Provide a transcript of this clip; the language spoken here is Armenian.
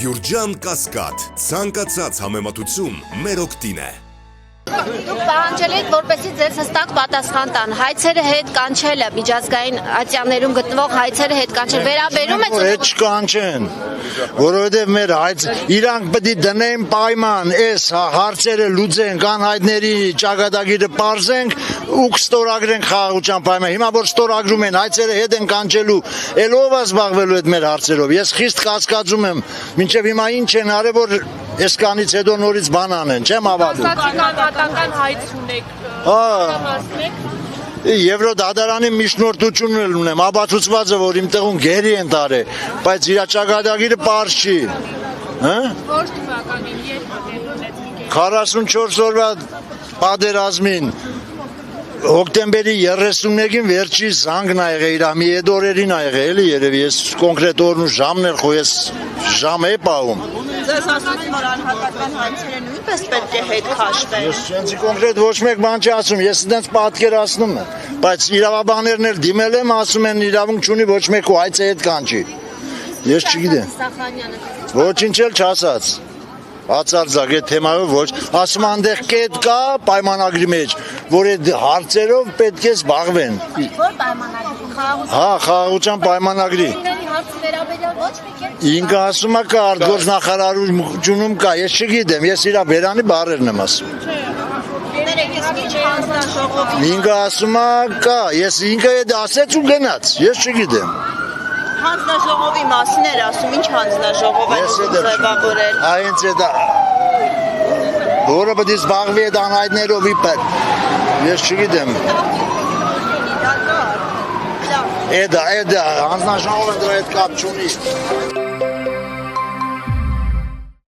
Գյուրջան Կասկադ, ցանկացած համեմատություն մեր օգտին է։ Դուք պահանջել եք, որպեսզի ձեզ հստակ պատասխան տան, հայցերը հետ կանչելը, միջազգային ատյաններում գտնվող հայցերը հետ կանչել, վերաբերում է Հետ չկանչեն, որովհետև մեր հայց, իրանք պետք է դնեն պայման, այս հարցերը լուծենք, անհայտների ճակատագիրը պարզենք ու կստորագրենք խաղաղության պայման։ Հիմա որ ստորագրում են, հայցերը հետ են կանչելու, էլ ով է զբաղվելու այդ մեր հարցերով։ Ես խիստ կասկածում եմ, մինչև հիմա ինչ են արել, որ այսքանից հետո նորից բան անեն, չեմ հավատում։ Կասկածական հայց ունեք, Եվրոդատարանի միջնորդությունն էլ ունեմ, ապացուցված է, որ իմ տեղում գերի են տարել, բայց իր ճակատագիրը պարզ չի։ որ թվականին երբ 44 օրվա պատերազմին հոկտեմբերի 31-ին վերջի զանգն ա եղել, իր մի եդ օրերին ա եղել, էլի երևի, ես կոնկրետ օրն ու ժամն էլ խո ես ժամ է պահում։ Ձեզ ասում են, որ անհատական հայցերը նույնպես պետք է հետ քաշվեն։ Ես չենցի կոնկրետ ոչ մեկ բան չի ասում, ես դենց պատկերացնում եմ, բայց իրավաբաններն էլ դիմել եմ, ասում են իրավունք չունի ոչ մեկ ու հայցը հետ կանչի։ Ես չգիտեմ։ Ոչինչ էլ չասած։ Բացարձակ այդ թեմայով ոչ, ասում այնտեղ կետ կա պայմանագրի մեջ, որ այդ հարցերով պետք է զբաղվեն։ Որ պայմանագրի, Հա, խաղաղության պայմանագրի։ հարցի վերաբերյալ ոչ մի կերպ Ինքը ասում է կա արտգործնախարարությունում կա, ես չգիտեմ, ես իր վերանի բառերն եմ ասում։ Ինքը ասում է կա, ես ինքը այդ ասեց ու գնաց, ես չգիտեմ։ Հանձնաժողովի մասին էր ասում, ինչ հանձնաժողով է ձևավորել։ Հենց այդ որը պետք է զբաղվի այդ անհայտներով իբր։ Ես չգիտեմ։ Այդ հանձնաժողովը դրա հետ կապ չունի։